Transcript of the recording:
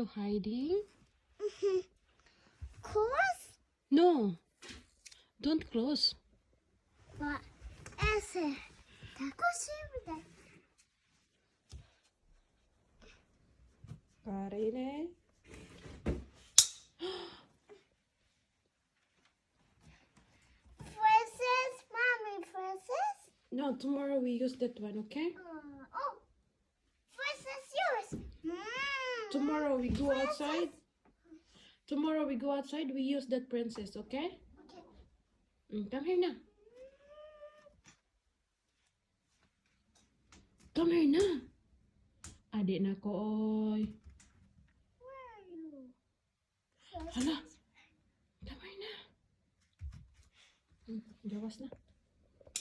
you hiding? Close? No. Don't close. What is it? Takoshimida. Karine. Princess, mommy, princess. No, tomorrow we use that one, okay? Oh, princess, yours. Tomorrow we go outside. Tomorrow we go outside, we use that princess, okay? Okay. Come here na. Come here na. Adik na ko, oy. Where are you? Hala. Come here na. Gawas na.